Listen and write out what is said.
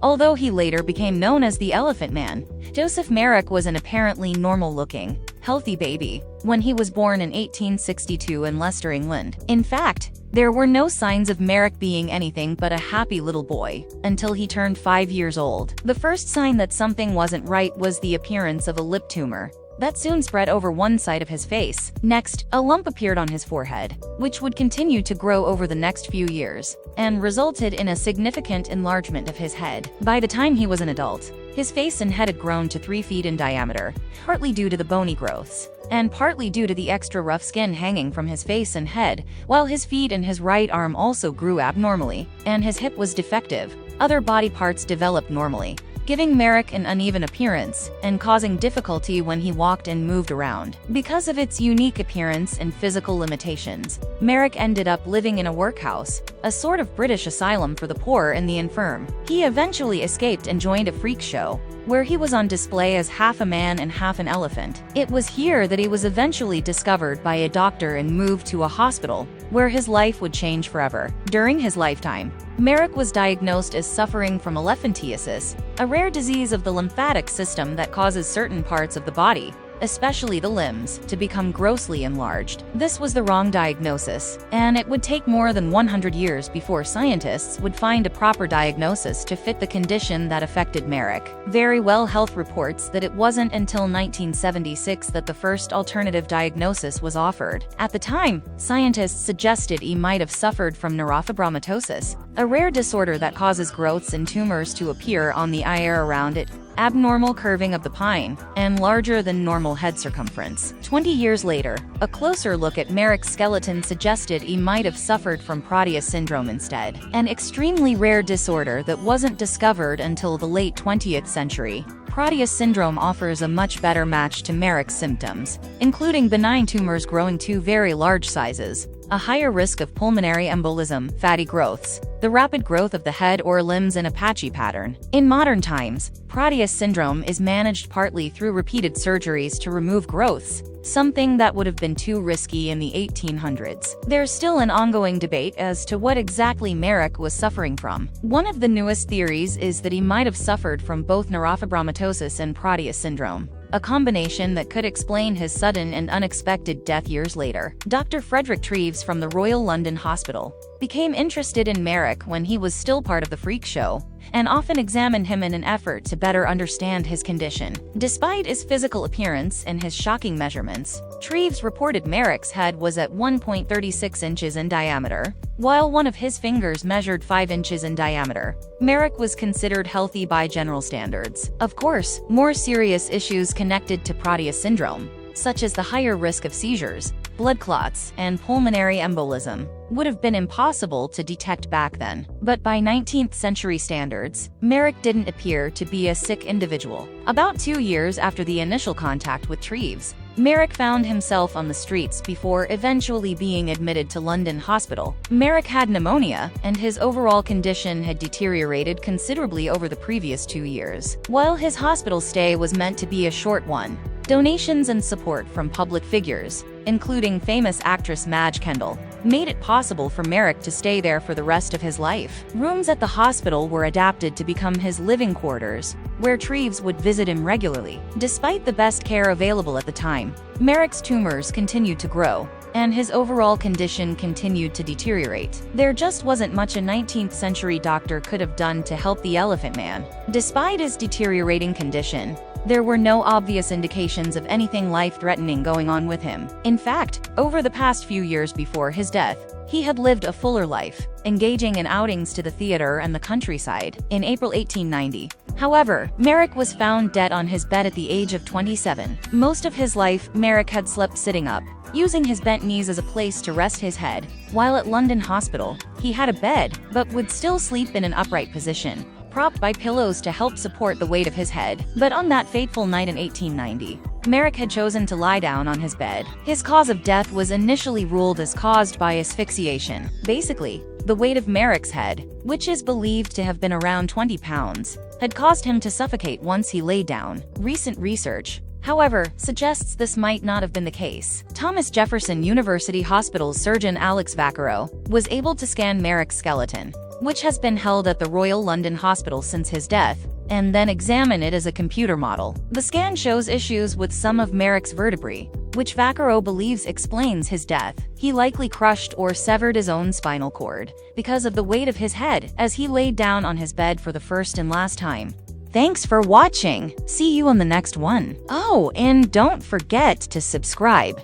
although he later became known as the Elephant Man. Joseph Merrick was an apparently normal-looking, healthy baby when he was born in 1862 in Leicester, England. In fact, there were no signs of Merrick being anything but a happy little boy until he turned 5 years old. The first sign that something wasn't right was the appearance of a lip tumor that soon spread over one side of his face. Next, a lump appeared on his forehead, which would continue to grow over the next few years, and resulted in a significant enlargement of his head. By the time he was an adult, his face and head had grown to 3 feet in diameter, partly due to the bony growths, and partly due to the extra rough skin hanging from his face and head, while his feet and his right arm also grew abnormally, and his hip was defective. Other body parts developed normally, giving Merrick an uneven appearance and causing difficulty when he walked and moved around. Because of its unique appearance and physical limitations, Merrick ended up living in a workhouse, a sort of British asylum for the poor and the infirm. He eventually escaped and joined a freak show, where he was on display as half a man and half an elephant. It was here that he was eventually discovered by a doctor and moved to a hospital, where his life would change forever. During his lifetime, Merrick was diagnosed as suffering from elephantiasis, a rare disease of the lymphatic system that causes certain parts of the body, especially the limbs, to become grossly enlarged. This was the wrong diagnosis, and it would take more than 100 years before scientists would find a proper diagnosis to fit the condition that affected Merrick. Very Well Health reports that it wasn't until 1976 that the first alternative diagnosis was offered. At the time, scientists suggested he might have suffered from neurofibromatosis, a rare disorder that causes growths and tumors to appear on the eye around it, abnormal curving of the pine, and larger than normal head circumference. 20 years later, a closer look at Merrick's skeleton suggested he might have suffered from Proteus syndrome instead, an extremely rare disorder that wasn't discovered until the late 20th century. Proteus syndrome offers a much better match to Merrick's symptoms, including benign tumors growing to very large sizes, a higher risk of pulmonary embolism, fatty growths, the rapid growth of the head or limbs in a patchy pattern. In modern times, Proteus syndrome is managed partly through repeated surgeries to remove growths, something that would have been too risky in the 1800s. There's still an ongoing debate as to what exactly Merrick was suffering from. One of the newest theories is that he might have suffered from both neurofibromatosis and Proteus syndrome, a combination that could explain his sudden and unexpected death years later. Dr. Frederick Treves from the Royal London Hospital became interested in Merrick when he was still part of the freak show, and often examined him in an effort to better understand his condition. Despite his physical appearance and his shocking measurements, Treves reported Merrick's head was at 1.36 inches in diameter, while one of his fingers measured 5 inches in diameter. Merrick was considered healthy by general standards. Of course, more serious issues connected to Proteus syndrome, such as the higher risk of seizures, blood clots, and pulmonary embolism, would have been impossible to detect back then. But by 19th century standards, Merrick didn't appear to be a sick individual. About 2 years after the initial contact with Treves, Merrick found himself on the streets before eventually being admitted to London Hospital. Merrick had pneumonia, and his overall condition had deteriorated considerably over the previous 2 years. While his hospital stay was meant to be a short one, donations and support from public figures, including famous actress Madge Kendall, made it possible for Merrick to stay there for the rest of his life. Rooms at the hospital were adapted to become his living quarters, where Treves would visit him regularly. Despite the best care available at the time, Merrick's tumors continued to grow, and his overall condition continued to deteriorate. There just wasn't much a 19th century doctor could have done to help the Elephant Man. Despite his deteriorating condition, there were no obvious indications of anything life-threatening going on with him. In fact, over the past few years before his death, he had lived a fuller life, engaging in outings to the theater and the countryside. In April 1890, however, Merrick was found dead on his bed at the age of 27. Most of his life, Merrick had slept sitting up, using his bent knees as a place to rest his head. While at London Hospital, he had a bed, but would still sleep in an upright position, propped by pillows to help support the weight of his head. But on that fateful night in 1890, Merrick had chosen to lie down on his bed. His cause of death was initially ruled as caused by asphyxiation. Basically, the weight of Merrick's head, which is believed to have been around 20 pounds, had caused him to suffocate once he lay down. Recent research, however, suggests this might not have been the case. Thomas Jefferson University Hospital's surgeon Alex Vaccaro was able to scan Merrick's skeleton, which has been held at the Royal London Hospital since his death, and then examine it as a computer model. The scan shows issues with some of Merrick's vertebrae, which Vaccaro believes explains his death. He likely crushed or severed his own spinal cord because of the weight of his head as he laid down on his bed for the first and last time. Thanks for watching. See you on the next one. Oh, and don't forget to subscribe.